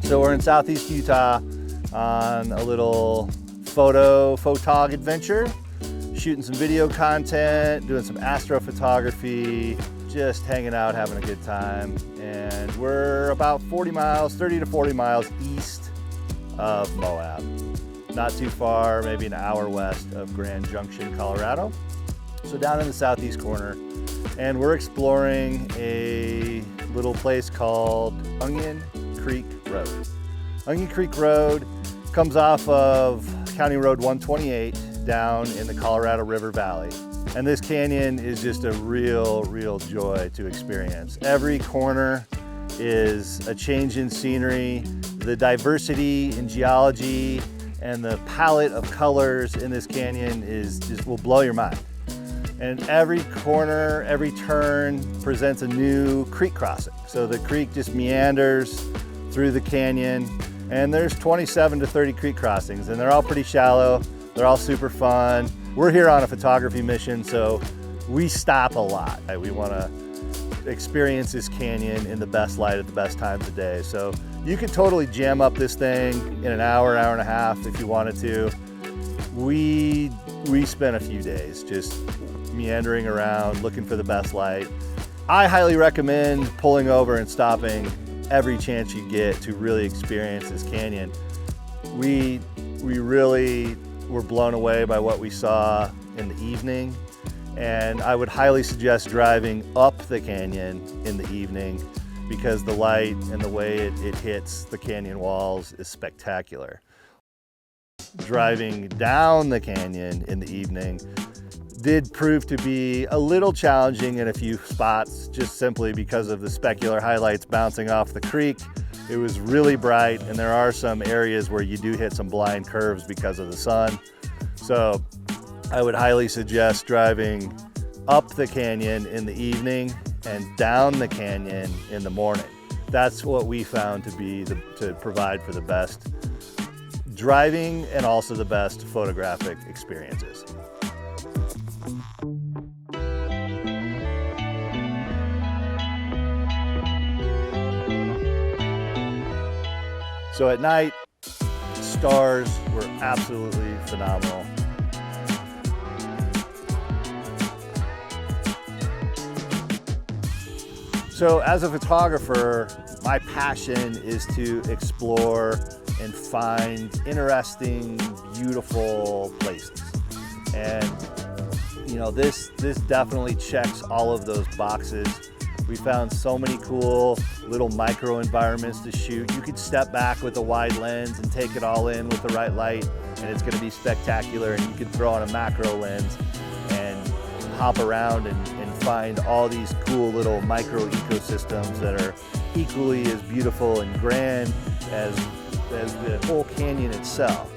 So we're in Southeast Utah on a little photog adventure, shooting some video content, doing some astrophotography, just hanging out, having a good time. And we're about 40 miles, 30 to 40 miles east of Moab. Not too far, maybe an hour west of Grand Junction, Colorado. So down in the southeast corner. And we're exploring a little place called Onion Creek Road. Onion Creek Road comes off of County Road 128 down in the Colorado River Valley. And this canyon is just a real joy to experience. Every corner is a change in scenery. The diversity in geology and the palette of colors in this canyon will blow your mind. And every corner, every turn presents a new creek crossing. So the creek just meanders through the canyon, and there's 27 to 30 creek crossings, and they're all pretty shallow. They're all super fun. We're here on a photography mission, so we stop a lot. We want to experience this canyon in the best light at the best times of day. So you could totally jam up this thing in an hour, hour and a half if you wanted to. We spent a few days just meandering around, looking for the best light. I highly recommend pulling over and stopping every chance you get to really experience this canyon. We really were blown away by what we saw in the evening, and I would highly suggest driving up the canyon in the evening because the light and the way it hits the canyon walls is spectacular. Driving down the canyon in the evening did prove to be a little challenging in a few spots, just simply because of the specular highlights bouncing off the creek. It was really bright, and there are some areas where you do hit some blind curves because of the sun. So I would highly suggest driving up the canyon in the evening and down the canyon in the morning. That's what we found to provide for the best driving and also the best photographic experiences. So at night, stars were absolutely phenomenal. So as a photographer, my passion is to explore and find interesting, beautiful places. And you know, this definitely checks all of those boxes. We found so many cool little micro environments to shoot. You could step back with a wide lens and take it all in with the right light, and it's gonna be spectacular. And you could throw on a macro lens and hop around and find all these cool little micro ecosystems that are equally as beautiful and grand as the whole canyon itself.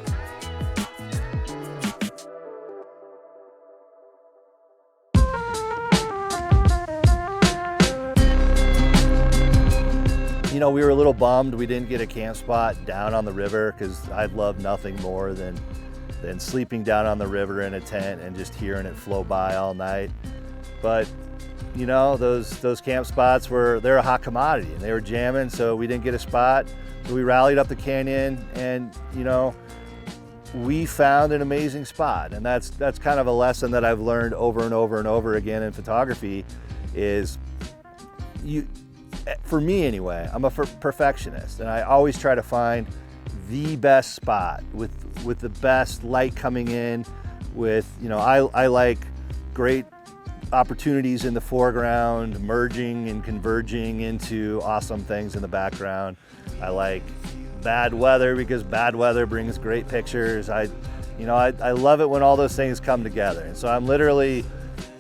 You know, we were a little bummed we didn't get a camp spot down on the river, because I'd love nothing more than sleeping down on the river in a tent and just hearing it flow by all night. But you know, those camp spots they're a hot commodity, and they were jamming, so we didn't get a spot. So we rallied up the canyon, and you know, we found an amazing spot. And that's kind of a lesson that I've learned over and over and over again in photography is for me anyway, I'm a perfectionist, and I always try to find the best spot with the best light coming in, with, you know, I like great opportunities in the foreground merging and converging into awesome things in the background. I like bad weather because bad weather brings great pictures. I love it when all those things come together. And so I'm literally,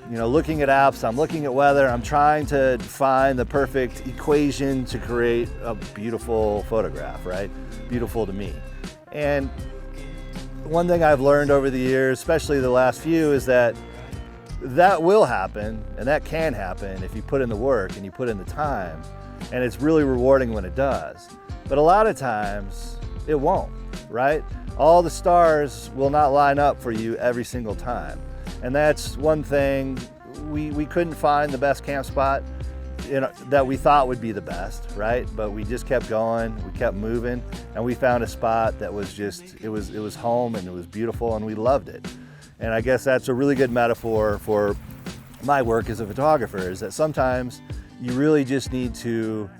you know, looking at apps, I'm looking at weather, I'm trying to find the perfect equation to create a beautiful photograph, right? Beautiful to me. And one thing I've learned over the years, especially the last few, is that will happen, and that can happen if you put in the work and you put in the time, and it's really rewarding when it does. But a lot of times it won't, right? All the stars will not line up for you every single time. And that's one thing, we couldn't find the best camp spot. that we thought would be the best, right? But we just kept going, we kept moving, and we found a spot that was just, it was home, and it was beautiful, and we loved it. And I guess that's a really good metaphor for my work as a photographer, is that sometimes you really just need to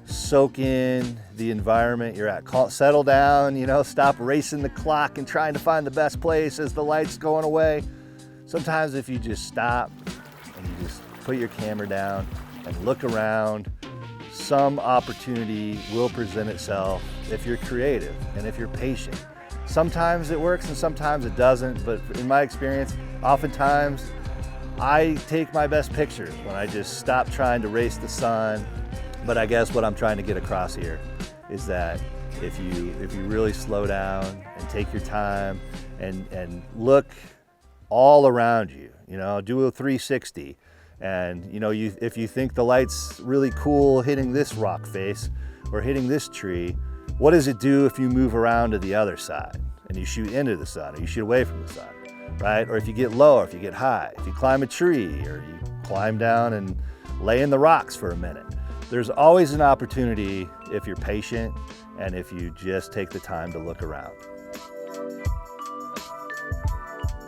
soak in the environment you're at. Settle down, you know, stop racing the clock and trying to find the best place as the light's going away. Sometimes if you just stop and you just put your camera down and look around, some opportunity will present itself if you're creative and if you're patient. Sometimes it works and sometimes it doesn't, but in my experience, oftentimes I take my best pictures when I just stop trying to race the sun. But I guess what I'm trying to get across here is that if you really slow down and take your time and look all around you, you know, do a 360, and you know, if you think the light's really cool hitting this rock face or hitting this tree, what does it do if you move around to the other side and you shoot into the sun or you shoot away from the sun, right? Or if you get low or if you get high, if you climb a tree or you climb down and lay in the rocks for a minute. There's always an opportunity if you're patient and if you just take the time to look around.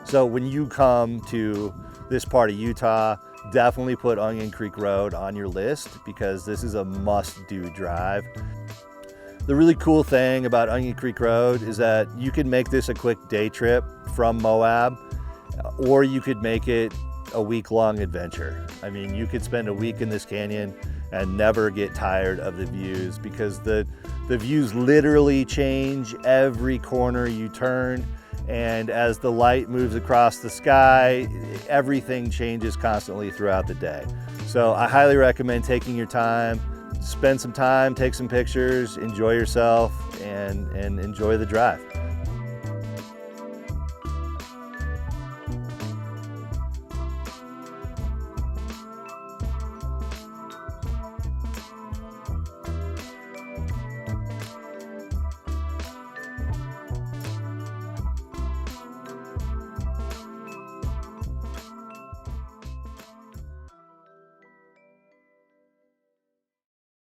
So when you come to this part of Utah, definitely put Onion Creek Road on your list because this is a must-do drive. The really cool thing about Onion Creek Road is that you can make this a quick day trip from Moab, or you could make it a week-long adventure. I mean, you could spend a week in this canyon and never get tired of the views because the views literally change every corner you turn, and as the light moves across the sky, everything changes constantly throughout the day. So I highly recommend taking your time, spend some time, take some pictures, enjoy yourself, and enjoy the drive.